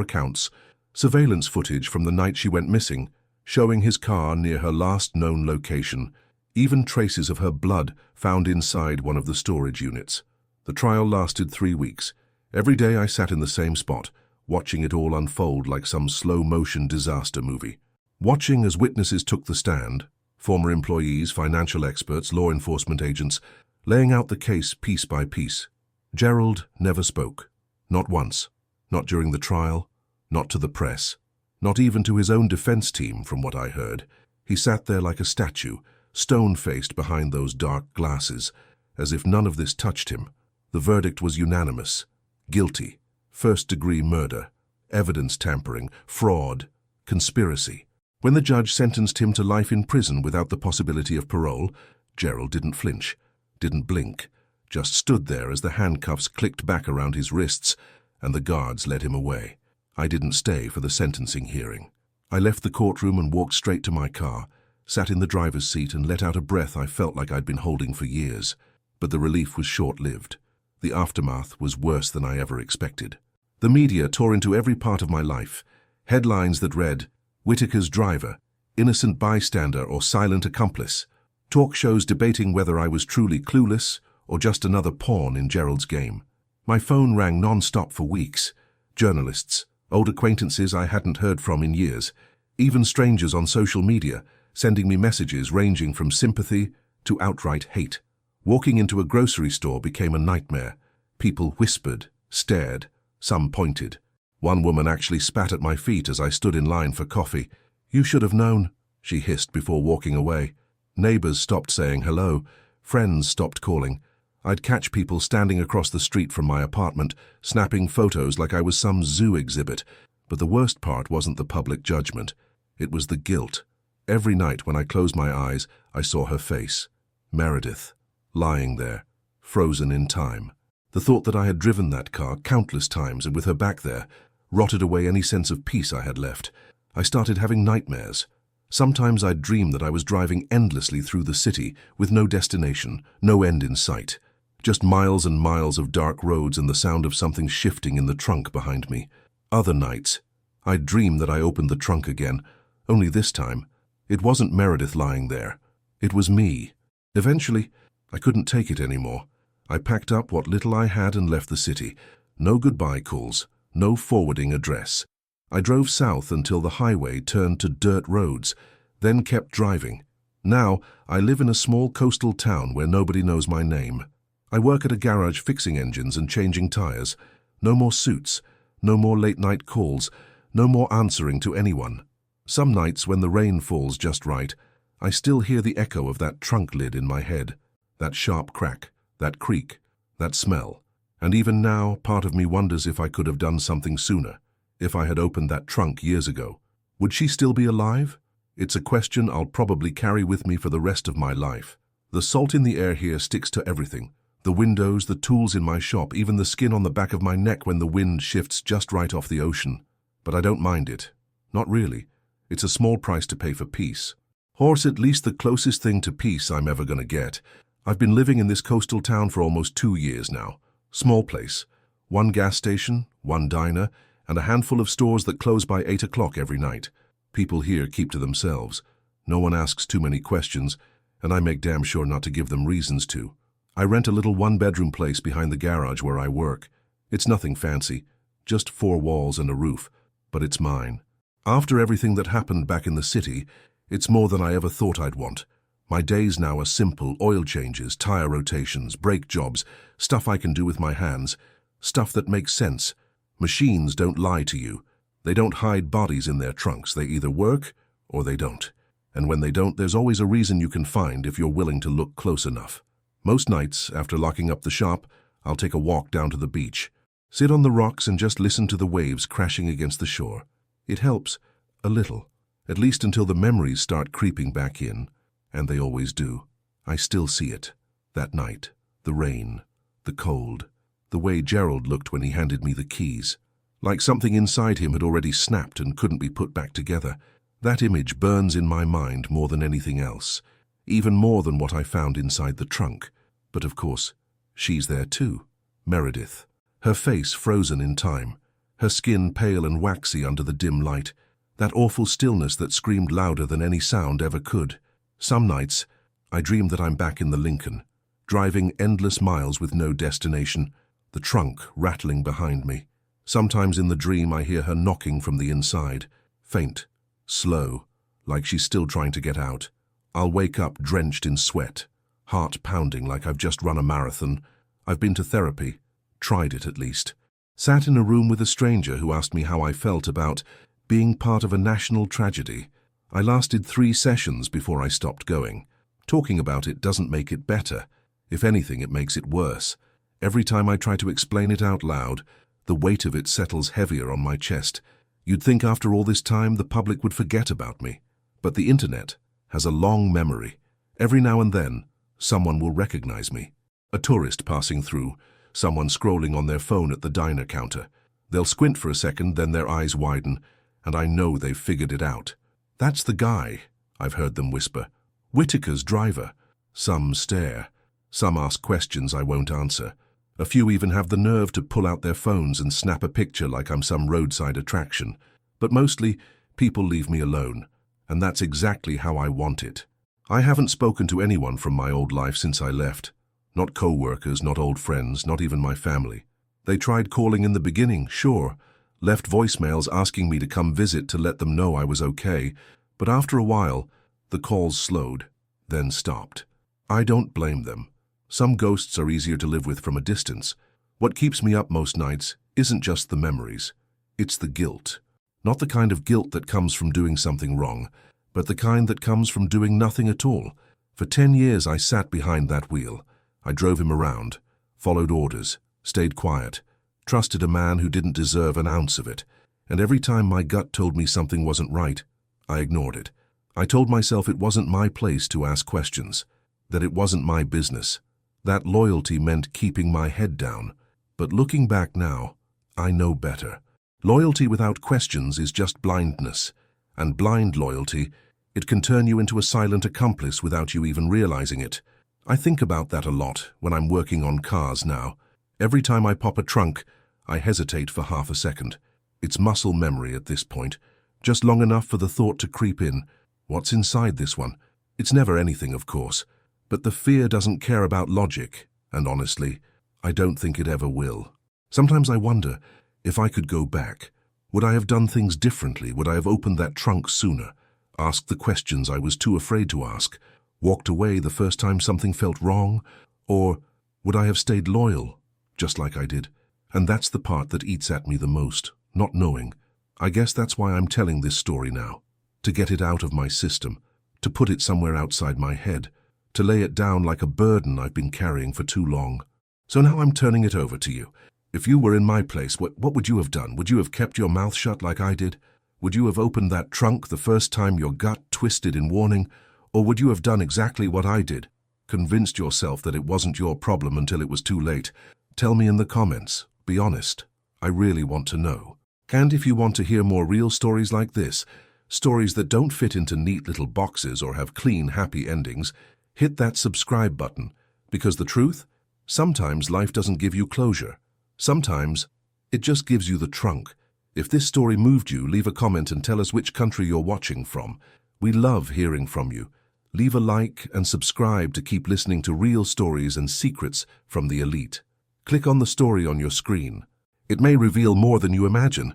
accounts, surveillance footage from the night she went missing, showing his car near her last known location, even traces of her blood found inside one of the storage units. The trial lasted 3 weeks. Every day I sat in the same spot, watching it all unfold like some slow-motion disaster movie. Watching as witnesses took the stand, former employees, financial experts, law enforcement agents, laying out the case piece by piece. Gerald never spoke. Not once. Not during the trial. Not to the press. Not even to his own defense team, from what I heard. He sat there like a statue, stone-faced behind those dark glasses, as if none of this touched him. The verdict was unanimous. Guilty. First-degree murder. Evidence tampering. Fraud. Conspiracy. When the judge sentenced him to life in prison without the possibility of parole, Gerald didn't flinch, didn't blink, just stood there as the handcuffs clicked back around his wrists and the guards led him away. I didn't stay for the sentencing hearing. I left the courtroom and walked straight to my car, sat in the driver's seat and let out a breath I felt like I'd been holding for years. But the relief was short-lived. The aftermath was worse than I ever expected. The media tore into every part of my life. Headlines that read, "Whitaker's driver, innocent bystander or silent accomplice." Talk shows debating whether I was truly clueless or just another pawn in Gerald's game. My phone rang non-stop for weeks. Journalists, old acquaintances I hadn't heard from in years, even strangers on social media, sending me messages ranging from sympathy to outright hate. Walking into a grocery store became a nightmare. People whispered, stared, some pointed. One woman actually spat at my feet as I stood in line for coffee. "You should have known," she hissed before walking away. Neighbors stopped saying hello. Friends stopped calling. I'd catch people standing across the street from my apartment, snapping photos like I was some zoo exhibit. But the worst part wasn't the public judgment. It was the guilt. Every night when I closed my eyes, I saw her face. Meredith, lying there, frozen in time. The thought that I had driven that car countless times and with her back there rotted away any sense of peace I had left. I started having nightmares. Sometimes I'd dream that I was driving endlessly through the city with no destination, no end in sight. Just miles and miles of dark roads and the sound of something shifting in the trunk behind me. Other nights, I'd dream that I opened the trunk again, only this time, it wasn't Meredith lying there. It was me. Eventually, I couldn't take it anymore. I packed up what little I had and left the city. No goodbye calls, no forwarding address. I drove south until the highway turned to dirt roads, then kept driving. Now, I live in a small coastal town where nobody knows my name. I work at a garage fixing engines and changing tires. No more suits, no more late-night calls, no more answering to anyone. Some nights when the rain falls just right, I still hear the echo of that trunk lid in my head, that sharp crack, that creak, that smell. And even now, part of me wonders if I could have done something sooner, if I had opened that trunk years ago. Would she still be alive? It's a question I'll probably carry with me for the rest of my life. The salt in the air here sticks to everything. The windows, the tools in my shop, even the skin on the back of my neck when the wind shifts just right off the ocean. But I don't mind it. Not really. It's a small price to pay for peace. Horse, at least the closest thing to peace I'm ever gonna get. I've been living in this coastal town for almost 2 years now. Small place. One gas station, one diner, and a handful of stores that close by 8 o'clock every night. People here keep to themselves. No one asks too many questions, and I make damn sure not to give them reasons to. I rent a little one-bedroom place behind the garage where I work. It's nothing fancy, just 4 walls and a roof, but it's mine. After everything that happened back in the city, it's more than I ever thought I'd want. My days now are simple: oil changes, tire rotations, brake jobs, stuff I can do with my hands, stuff that makes sense. Machines don't lie to you. They don't hide bodies in their trunks. They either work or they don't. And when they don't, there's always a reason you can find if you're willing to look close enough. Most nights, after locking up the shop, I'll take a walk down to the beach, sit on the rocks and just listen to the waves crashing against the shore. It helps, a little, at least until the memories start creeping back in, and they always do. I still see it. That night, the rain, the cold, the way Gerald looked when he handed me the keys. Like something inside him had already snapped and couldn't be put back together. That image burns in my mind more than anything else, even more than what I found inside the trunk. But of course, she's there too, Meredith. Her face frozen in time, her skin pale and waxy under the dim light, that awful stillness that screamed louder than any sound ever could. Some nights, I dream that I'm back in the Lincoln, driving endless miles with no destination, the trunk rattling behind me. Sometimes in the dream I hear her knocking from the inside, faint, slow, like she's still trying to get out. I'll wake up drenched in sweat, heart pounding like I've just run a marathon. I've been to therapy, tried it at least. Sat in a room with a stranger who asked me how I felt about being part of a national tragedy. I lasted 3 sessions before I stopped going. Talking about it doesn't make it better. If anything, it makes it worse. Every time I try to explain it out loud, the weight of it settles heavier on my chest. You'd think after all this time the public would forget about me. But the internet has a long memory. Every now and then, someone will recognize me. A tourist passing through, someone scrolling on their phone at the diner counter. They'll squint for a second, then their eyes widen, and I know they've figured it out. "That's the guy," I've heard them whisper. "Whitaker's driver." Some stare. Some ask questions I won't answer. A few even have the nerve to pull out their phones and snap a picture like I'm some roadside attraction. But mostly, people leave me alone, and that's exactly how I want it. I haven't spoken to anyone from my old life since I left. Not co-workers, not old friends, not even my family. They tried calling in the beginning, sure, left voicemails asking me to come visit to let them know I was okay, but after a while, the calls slowed, then stopped. I don't blame them. Some ghosts are easier to live with from a distance. What keeps me up most nights isn't just the memories. It's the guilt. Not the kind of guilt that comes from doing something wrong, but the kind that comes from doing nothing at all. For 10 years I sat behind that wheel. I drove him around, followed orders, stayed quiet, trusted a man who didn't deserve an ounce of it. And every time my gut told me something wasn't right, I ignored it. I told myself it wasn't my place to ask questions, that it wasn't my business. That loyalty meant keeping my head down. But looking back now, I know better. Loyalty without questions is just blindness. And blind loyalty, it can turn you into a silent accomplice without you even realizing it. I think about that a lot when I'm working on cars now. Every time I pop a trunk, I hesitate for half a second. It's muscle memory at this point, just long enough for the thought to creep in. What's inside this one? It's never anything, of course. But the fear doesn't care about logic, and honestly, I don't think it ever will. Sometimes I wonder, if I could go back, would I have done things differently? Would I have opened that trunk sooner, asked the questions I was too afraid to ask, walked away the first time something felt wrong? Or would I have stayed loyal, just like I did? And that's the part that eats at me the most, not knowing. I guess that's why I'm telling this story now, to get it out of my system, to put it somewhere outside my head, to lay it down like a burden I've been carrying for too long. So now I'm turning it over to you. If you were in my place, what would you have done? Would you have kept your mouth shut like I did? Would you have opened that trunk the first time your gut twisted in warning? Or would you have done exactly what I did? Convinced yourself that it wasn't your problem until it was too late? Tell me in the comments. Be honest. I really want to know. And if you want to hear more real stories like this, stories that don't fit into neat little boxes or have clean, happy endings, hit that subscribe button. Because the truth? Sometimes life doesn't give you closure. Sometimes it just gives you the trunk. If this story moved you, leave a comment and tell us which country you're watching from. We love hearing from you. Leave a like and subscribe to keep listening to real stories and secrets from the elite. Click on the story on your screen. It may reveal more than you imagine.